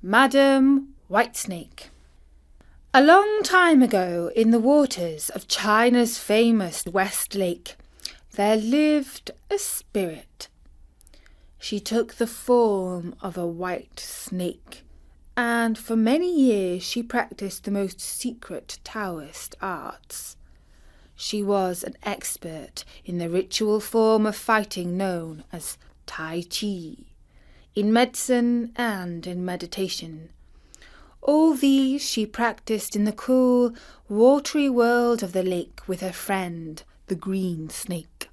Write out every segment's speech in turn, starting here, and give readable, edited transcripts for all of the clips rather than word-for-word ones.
Madam Whitesnake. A long time ago, in the waters of China's famous West Lake, there lived a spirit. She took the form of a white snake, and for many years she practiced the most secret Taoist arts. She was an expert in the ritual form of fighting known as Tai Chi, in medicine and in meditation. All these she practiced in the cool, watery world of the lake with her friend, the green snake.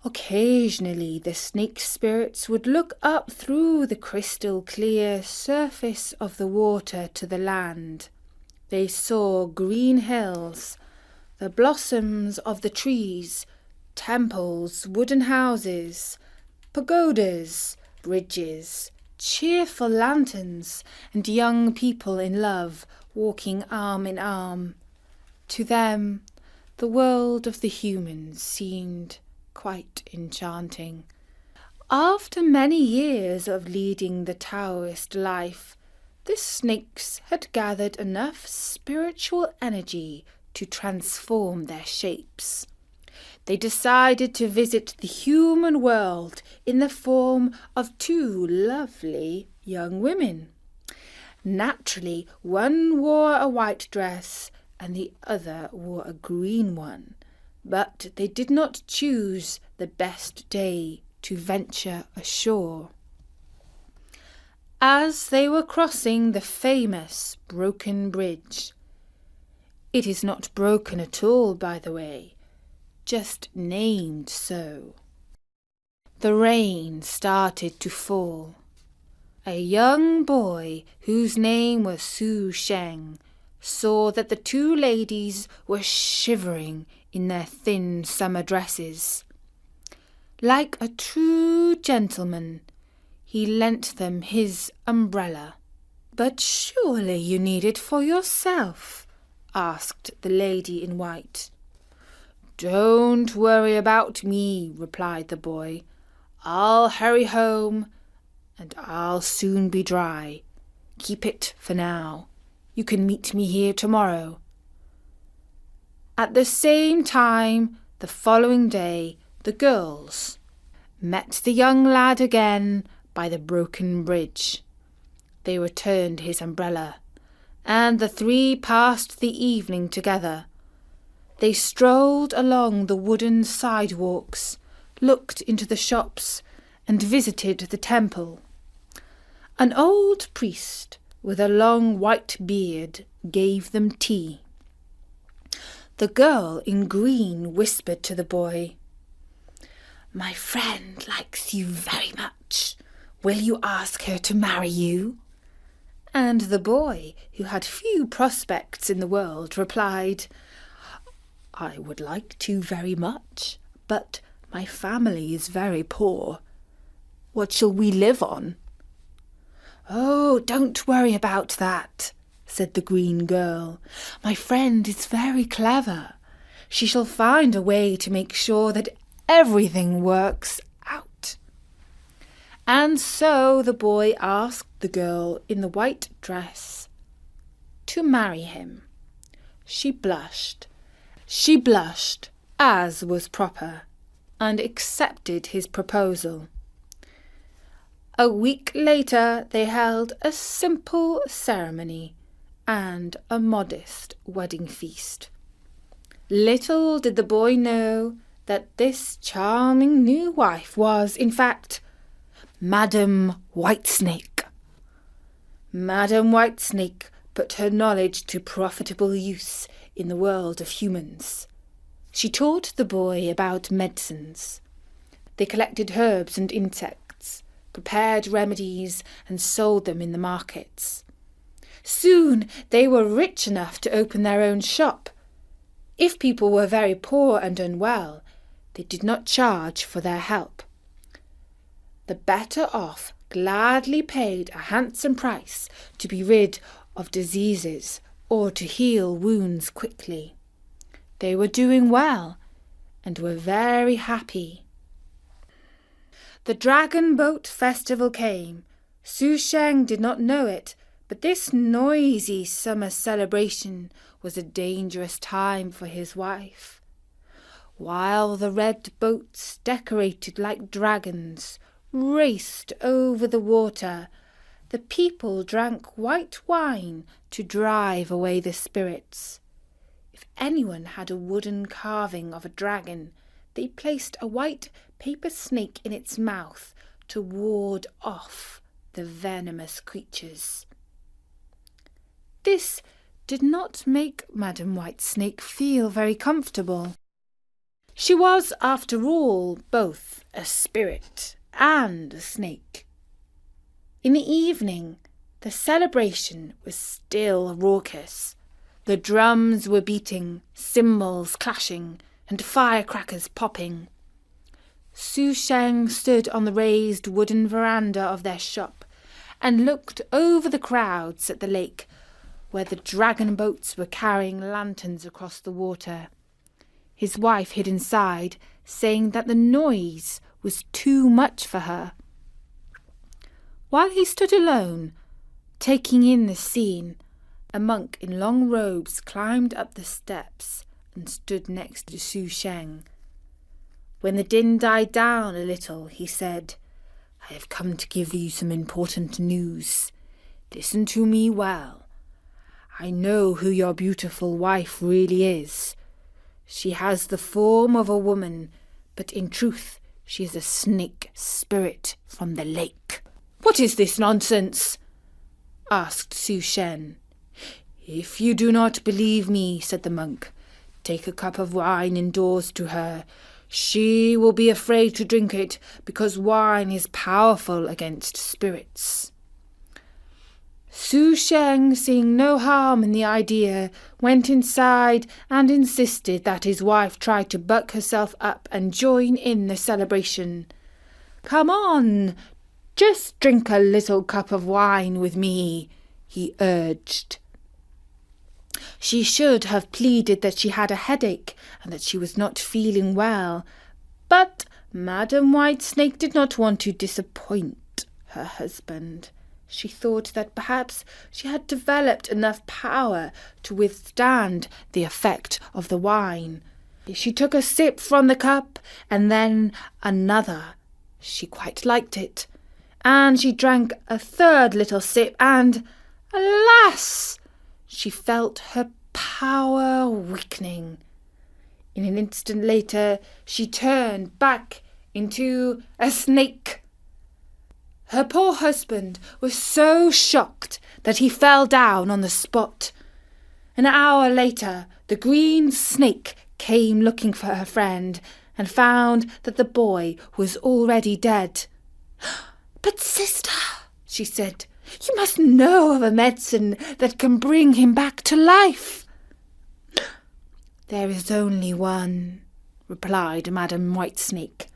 Occasionally the snake spirits would look up through the crystal clear surface of the water to the land. They saw green hills, the blossoms of the trees, temples, wooden houses, pagodas, bridges, cheerful lanterns, and young people in love walking arm in arm. To them, the world of the humans seemed quite enchanting. After many years of leading the Taoist life, the snakes had gathered enough spiritual energy to transform their shapes. They decided to visit the human world in the form of two lovely young women. Naturally, one wore a white dress and the other wore a green one, but they did not choose the best day to venture ashore. As they were crossing the famous broken bridge — it is not broken at all, by the way, just named so — the rain started to fall. A young boy, whose name was Su Sheng, saw that the two ladies were shivering in their thin summer dresses. Like a true gentleman, he lent them his umbrella. "But surely you need it for yourself?" asked the lady in white. "Don't worry about me," replied the boy. "I'll hurry home, and I'll soon be dry. Keep it for now. You can meet me here tomorrow." At the same time, the following day, the girls met the young lad again by the broken bridge. They returned his umbrella, and the three passed the evening together. They strolled along the wooden sidewalks, looked into the shops, and visited the temple. An old priest with a long white beard gave them tea. The girl in green whispered to the boy, "My friend likes you very much. Will you ask her to marry you?" And the boy, who had few prospects in the world, replied, "I would like to very much, but my family is very poor. What shall we live on?" "Oh, don't worry about that," said the green girl. "My friend is very clever. She shall find a way to make sure that everything works out." And so the boy asked the girl in the white dress to marry him. She blushed, as was proper, and accepted his proposal. A week later they held a simple ceremony and a modest wedding feast. Little did the boy know that this charming new wife was, in fact, Madam Whitesnake. Madam Whitesnake put her knowledge to profitable use in the world of humans. She taught the boy about medicines. They collected herbs and insects, prepared remedies, and sold them in the markets. Soon they were rich enough to open their own shop. If people were very poor and unwell, they did not charge for their help. The better off gladly paid a handsome price to be rid of diseases or to heal wounds quickly. They were doing well and were very happy. The Dragon Boat Festival came. Su Sheng did not know it, but this noisy summer celebration was a dangerous time for his wife. While the red boats, decorated like dragons, raced over the water, the people drank white wine to drive away the spirits. If anyone had a wooden carving of a dragon, they placed a white paper snake in its mouth to ward off the venomous creatures. This did not make Madam Whitesnake feel very comfortable. She was, after all, both a spirit and a snake. In the evening, the celebration was still raucous. The drums were beating, cymbals clashing, and firecrackers popping. Su Sheng stood on the raised wooden veranda of their shop and looked over the crowds at the lake, where the dragon boats were carrying lanterns across the water. His wife hid inside, saying that the noise was too much for her. While he stood alone, taking in the scene, a monk in long robes climbed up the steps and stood next to Su Sheng. When the din died down a little, he said, "I have come to give you some important news. Listen to me well. I know who your beautiful wife really is. She has the form of a woman, but in truth she is a snake spirit from the lake." "What is this nonsense?" asked Su Sheng. "If you do not believe me," said the monk, "take a cup of wine indoors to her. She will be afraid to drink it, because wine is powerful against spirits." Su Sheng, seeing no harm in the idea, went inside and insisted that his wife try to buck herself up and join in the celebration. "Come on, just drink a little cup of wine with me," he urged. She should have pleaded that she had a headache and that she was not feeling well, but Madam Whitesnake did not want to disappoint her husband. She thought that perhaps she had developed enough power to withstand the effect of the wine. She took a sip from the cup and then another. She quite liked it. And she drank a third little sip and, alas! She felt her power weakening. In an instant later, she turned back into a snake. Her poor husband was so shocked that he fell down on the spot. An hour later, the green snake came looking for her friend and found that the boy was already dead. "But sister," she said, "you must know of a medicine that can bring him back to life." "There is only one," replied Madam Whitesnake.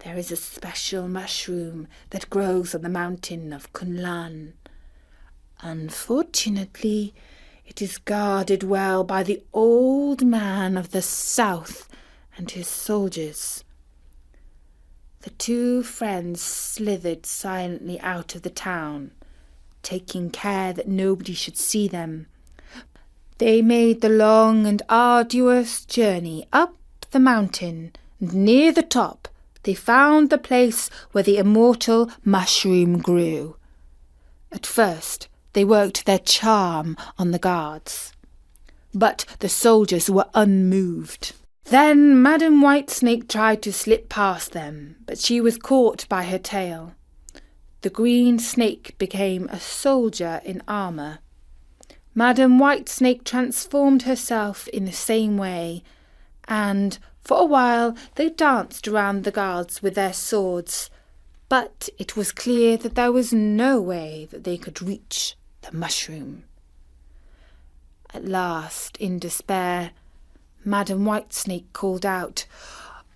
"There is a special mushroom that grows on the mountain of Kunlan. Unfortunately, it is guarded well by the old man of the south and his soldiers." The two friends slithered silently out of the town, taking care that nobody should see them. They made the long and arduous journey up the mountain, and near the top they found the place where the immortal mushroom grew. At first they worked their charm on the guards, but the soldiers were unmoved. Then Madam Whitesnake tried to slip past them, but she was caught by her tail. The green snake became a soldier in armour. Madam Whitesnake transformed herself in the same way, and for a while they danced around the guards with their swords, but it was clear that there was no way that they could reach the mushroom. At last, in despair, Madam Whitesnake called out,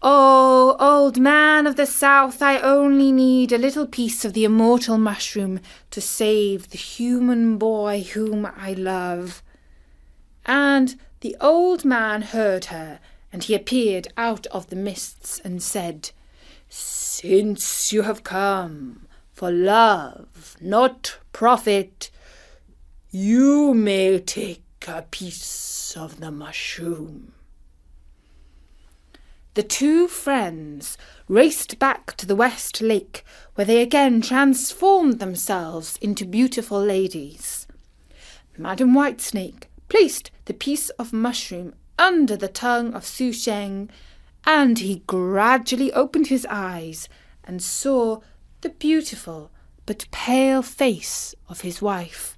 "Oh, old man of the south, I only need a little piece of the immortal mushroom to save the human boy whom I love." And the old man heard her, and he appeared out of the mists and said, "Since you have come, for love, not profit, you may take a piece of the mushroom." The two friends raced back to the West Lake, where they again transformed themselves into beautiful ladies. Madam Whitesnake placed the piece of mushroom under the tongue of Su Sheng, and he gradually opened his eyes and saw the beautiful but pale face of his wife.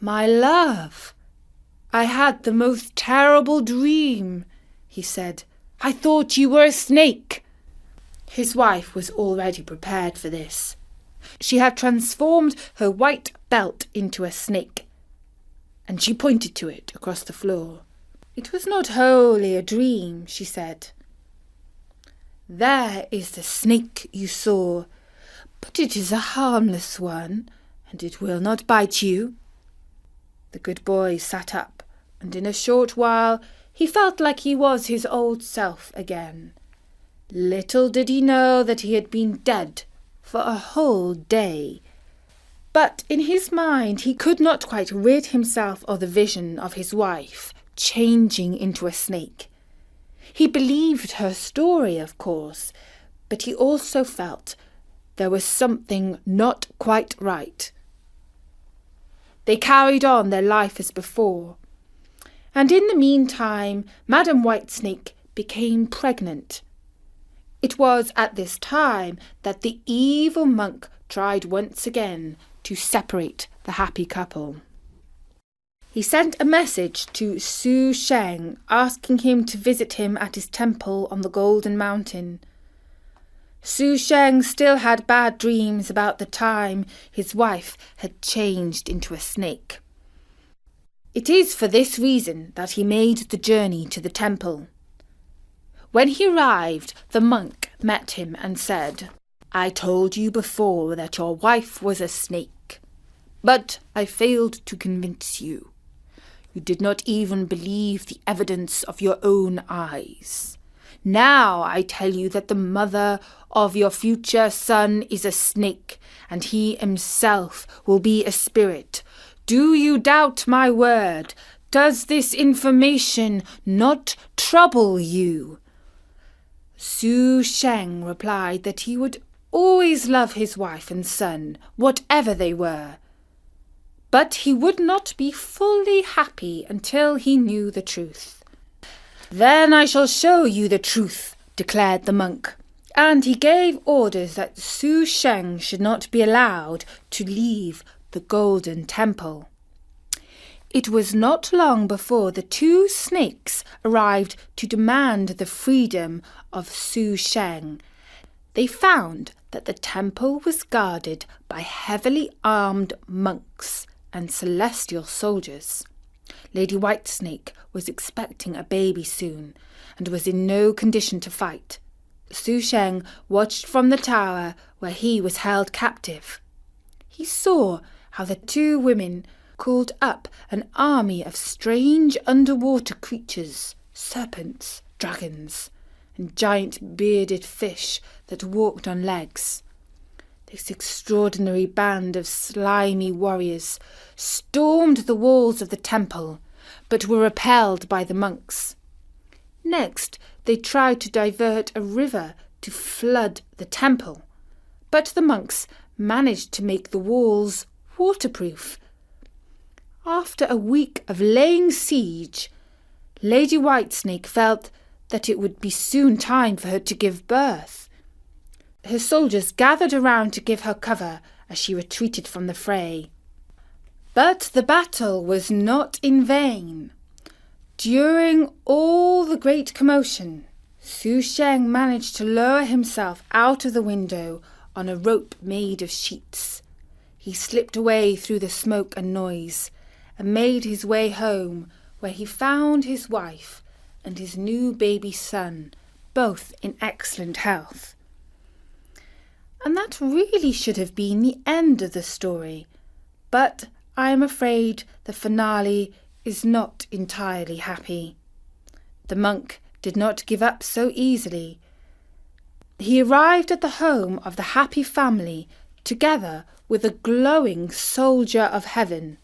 "My love, I had the most terrible dream," he said. "I thought you were a snake." His wife was already prepared for this. She had transformed her white belt into a snake, and she pointed to it across the floor. "It was not wholly a dream," she said. "There is the snake you saw, but it is a harmless one, and it will not bite you." The good boy sat up, and in a short while he felt like he was his old self again. Little did he know that he had been dead for a whole day. But in his mind he could not quite rid himself of the vision of his wife changing into a snake. He believed her story, of course, but he also felt there was something not quite right. They carried on their life as before, and in the meantime Madam Whitesnake became pregnant. It was at this time that the evil monk tried once again to separate the happy couple. He sent a message to Su Sheng asking him to visit him at his temple on the Golden Mountain. Su Sheng still had bad dreams about the time his wife had changed into a snake. It is for this reason that he made the journey to the temple. When he arrived, the monk met him and said, "I told you before that your wife was a snake, but I failed to convince you. You did not even believe the evidence of your own eyes. Now I tell you that the mother of your future son is a snake, and he himself will be a spirit. Do you doubt my word? Does this information not trouble you?" Su Sheng replied that he would always love his wife and son, whatever they were. But he would not be fully happy until he knew the truth. "Then I shall show you the truth," declared the monk, and he gave orders that Su Sheng should not be allowed to leave the Golden Temple. It was not long before the two snakes arrived to demand the freedom of Su Sheng. They found that the temple was guarded by heavily armed monks and celestial soldiers. Lady Whitesnake was expecting a baby soon and was in no condition to fight. Su Sheng watched from the tower where he was held captive. He saw how the two women called up an army of strange underwater creatures, serpents, dragons, and giant bearded fish that walked on legs. This extraordinary band of slimy warriors stormed the walls of the temple, but were repelled by the monks. Next, they tried to divert a river to flood the temple, but the monks managed to make the walls waterproof. After a week of laying siege, Lady Whitesnake felt that it would be soon time for her to give birth. Her soldiers gathered around to give her cover as she retreated from the fray. But the battle was not in vain. During all the great commotion, Su Sheng managed to lower himself out of the window on a rope made of sheets. He slipped away through the smoke and noise and made his way home, where he found his wife and his new baby son, both in excellent health. And that really should have been the end of the story, but I am afraid the finale is not entirely happy. The monk did not give up so easily. he arrived at the home of the happy family together with a glowing soldier of heaven.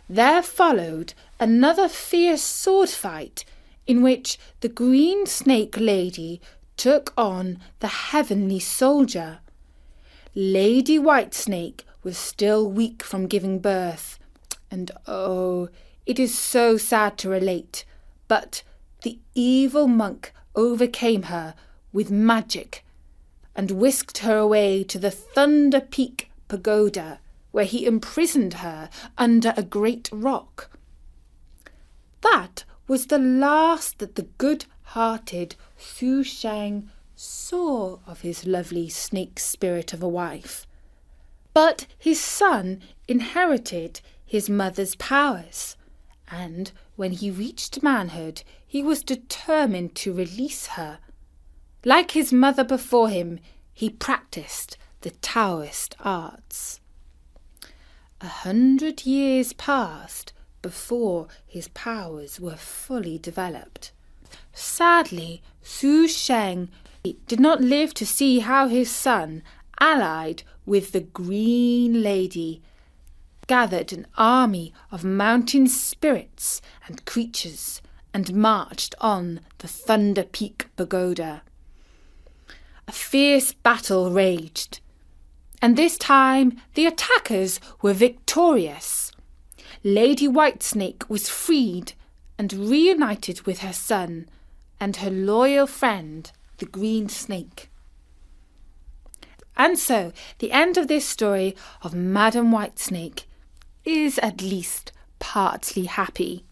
There followed another fierce sword fight in which the green snake lady took on the heavenly soldier. Lady Whitesnake was still weak from giving birth, and oh, it is so sad to relate, but the evil monk overcame her with magic and whisked her away to the Thunder Peak Pagoda, where he imprisoned her under a great rock. That was the last that the good-hearted Su Shang saw of his lovely snake spirit of a wife. But his son inherited his mother's powers, and when he reached manhood, he was determined to release her. Like his mother before him, he practiced the Taoist arts. 100 years passed before his powers were fully developed. Sadly, Su Sheng did not live to see how his son, allied with the Green Lady, gathered an army of mountain spirits and creatures and marched on the Thunder Peak Pagoda. A fierce battle raged, and this time the attackers were victorious. Lady Whitesnake was freed and reunited with her son and her loyal friend, the Green Snake. And so the end of this story of Madam Whitesnake is at least partly happy.